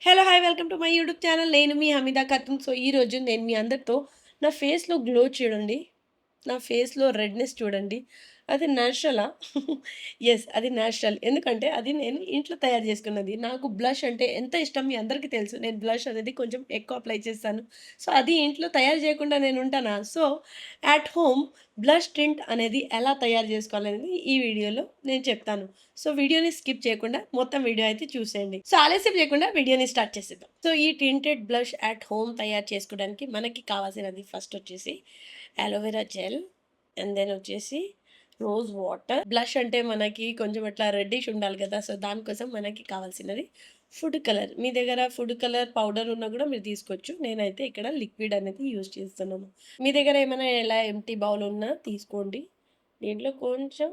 Hello! Hi! Welcome to my YouTube channel. నేను మీ Hamida Khatun. So, ఈరోజు నేను మీ అందరితో నా ఫేస్‌లో గ్లో చూడండి. నా ఫేస్‌లో రెడ్‌నెస్ చూడండి. అది నేచురలా? యెస్. అది నేచురల్. ఎందుకంటే అది నేను ఇంట్లో తయారు చేసుకున్నది. నాకు బ్లష్ అంటే ఎంత ఇష్టం మీ అందరికీ తెలుసు. నేను బ్లష్ అనేది కొంచెం ఎక్కువ అప్లై చేస్తాను. సో, అది ఇంట్లో తయారు చేయకుండా నేను ఉంటానా? So, at home blush tint అనేది ఎలా తయారు చేసుకోవాలనేది ఈ వీడియోలో నేను చెప్తాను. సో, వీడియోని స్కిప్ చేయకుండా మొత్తం వీడియో అయితే చూసేయండి. సో, ఆలస్యం చేయకుండా వీడియోని స్టార్ట్ చేసేద్దాం. సో, ఈ టింటెడ్ బ్లష్ అట్ హోమ్ తయారు చేసుకోవడానికి మనకి కావాల్సినది ఫస్ట్ వచ్చేసి అలోవెరా జెల్ అండ్ దెన్ వచ్చేసి రోజ్ వాటర్. బ్లష్ అంటే మనకి కొంచెం అట్లా రెడ్డిష్ ఉండాలి కదా! సో, దానికోసం మనకి కావాల్సినది ఫుడ్ కలర్. మీ దగ్గర ఫుడ్ కలర్ పౌడర్ ఉన్నా కూడా మీరు తీసుకోవచ్చు. నేనైతే ఇక్కడ లిక్విడ్ అనేది యూజ్ చేస్తున్నాను. మీ దగ్గర ఏమైనా ఇలా ఎంప్టీ బౌల్ ఉన్నా తీసుకోండి. దీంట్లో కొంచెం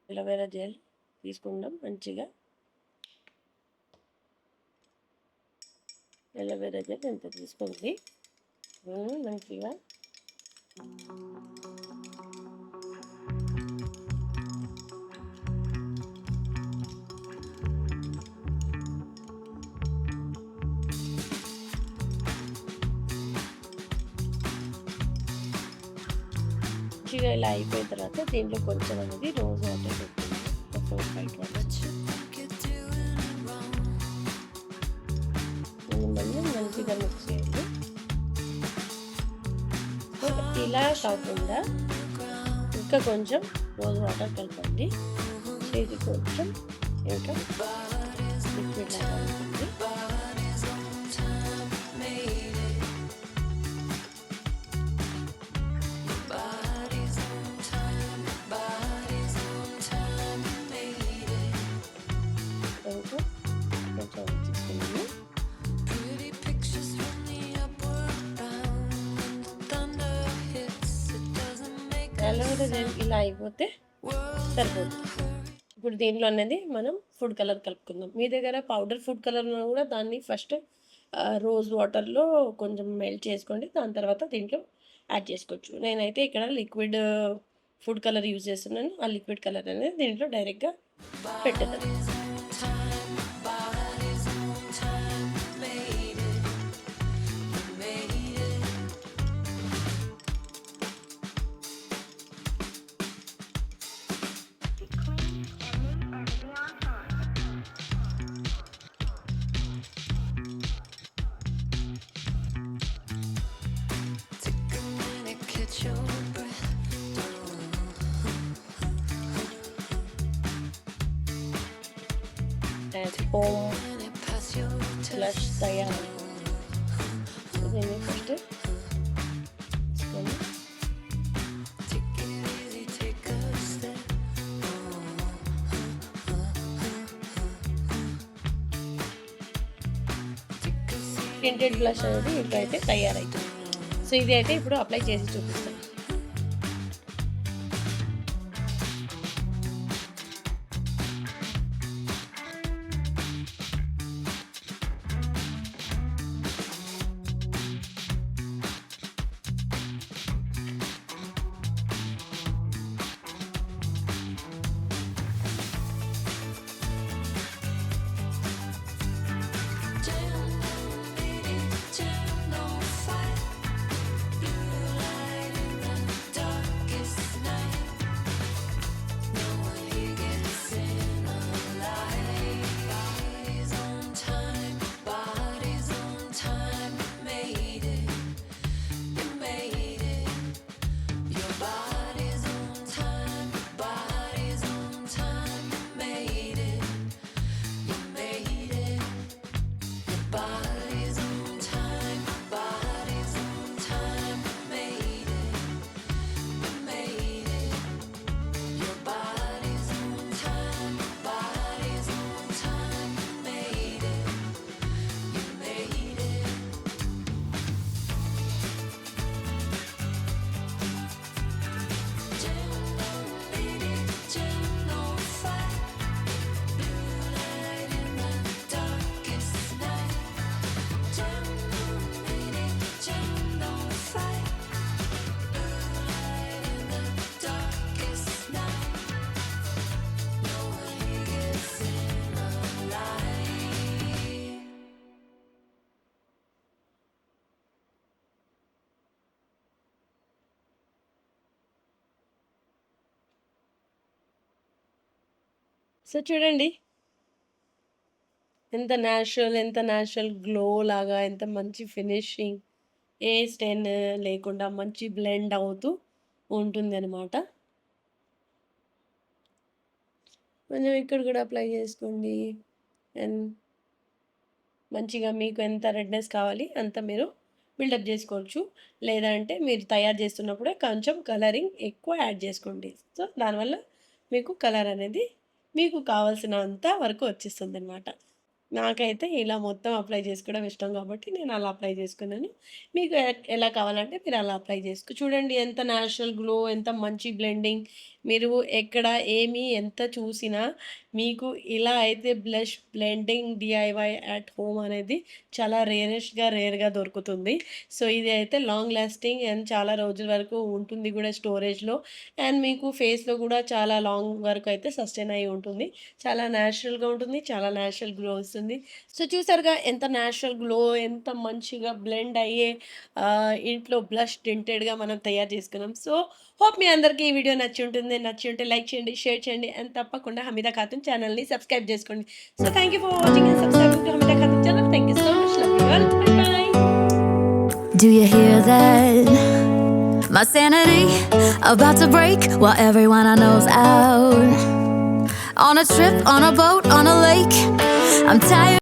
అలోవెరా జెల్ తీసుకుందాం మంచిగా. అలోవెరా జెల్ ఎంత తీసుకోండి. మంచిగా మంచిగా ఇలా అయిపోయిన తర్వాత దీంట్లో కొంచెం అనేది రోజ్ వాటర్ పెట్టుకుందాం. ఒక 4, 5 డ్రాప్స్. మళ్ళీ మంచిగా మిక్స్ చేయండి. ఇలా కాకుండా ఇంకా కొంచెం రోజ్ వాటర్ కలపండి. ఇది కొంచెం ఇంకా లిక్విడ్ లాగా ఉంటుంది. కొంచెం తీసుకున్నాము. అలోవెరా జెల్ ఇలా అయిపోతే సరిపోతుంది. ఇప్పుడు దీంట్లో అనేది మనం ఫుడ్ కలర్ కలుపుకుందాం. మీ దగ్గర పౌడర్ ఫుడ్ కలర్ ఉన్నా కూడా దాన్ని ఫస్ట్ రోజ్ వాటర్‌లో కొంచెం మెల్ట్ చేసుకోండి. దాని తర్వాత దీంట్లో యాడ్ చేసుకోవచ్చు. నేనైతే ఇక్కడ లిక్విడ్ ఫుడ్ కలర్ యూజ్ చేస్తున్నాను. ఆ లిక్విడ్ కలర్ అనేది దీంట్లో డైరెక్ట్‌గా పెట్టేద్దాం. అండ్ హోమ్ బ్లష్ తయారు. దీన్ని ఫస్ట్ తీసుకొని టింటెడ్ బ్లష్ అనేది ఇప్పుడు అయితే తయారైతుంది. సో, ఇది అయితే ఇప్పుడు అప్లై చేసి చూపిస్తాను. సో చూడండి ఎంత న్యాచురల్ గ్లో లాగా ఎంత మంచి ఫినిషింగ్. ఏ స్టెయిన్ లేకుండా మంచి బ్లెండ్ అవుతూ ఉంటుందనమాట. కొంచెం ఇక్కడ కూడా అప్లై చేసుకోండి. అండ్ మంచిగా మీకు ఎంత రెడ్‌నెస్ కావాలి అంత మీరు బిల్డప్ జేసుకోవచ్చు. లేదంటే మీరు తయారు చేస్తున్నప్పుడే కొంచెం కలరింగ్ ఎక్కువ యాడ్ చేసుకోండి. సో, దానివల్ల మీకు కలర్ అనేది మీకు కావాల్సినంత వరకు వచ్చేస్తుందనమాట. నాకైతే ఇలా మొత్తం అప్లై చేసుకోవడం ఇష్టం కాబట్టి నేను అలా అప్లై చేసుకున్నాను. మీకు ఎలా కావాలంటే మీరు అలా అప్లై చూడండి ఎంత నేచురల్ గ్లో, ఎంత మంచి బ్లెండింగ్. మీరు ఎక్కడ ఎంత చూసినా మీకు ఇలా అయితే blush blending DIY at home అనేది చాలా రేర్‌గా దొరుకుతుంది. సో, ఇది అయితే లాంగ్ లాస్టింగ్ అండ్ చాలా రోజుల వరకు ఉంటుంది కూడా స్టోరేజ్‌లో. అండ్ మీకు ఫేస్‌లో కూడా చాలా లాంగ్ వరకు అయితే సస్టైన్ అయ్యి ఉంటుంది. చాలా నేచురల్‌గా ఉంటుంది. చాలా నేచురల్ గ్లో వస్తుంది. సో, చూసారుగా ఎంత నేచురల్ గ్లో, ఎంత మంచిగా బ్లెండ్ అయ్యే ఇంట్లో బ్లష్ టింటెడ్‌గా మనం తయారు చేసుకున్నాం. సో, హోప్ మీ అందరికీ ఈ వీడియో నచ్చి ఉంటుంది. నచ్చి ఉంటే లైక్ చేయండి, షేర్ చేయండి అండ్ తప్పకుండా హమీదా ఖాతున్ ఛానల్‌ని సబ్స్క్రైబ్ చేసుకోండి. So, thank you for watching and subscribing to Hamida Khatun channel. Thank you so much. Love you all. By by. Do you hear that? My sanity about to break while everyone I know's out. On a trip, on a boat, on a lake. I'm tired.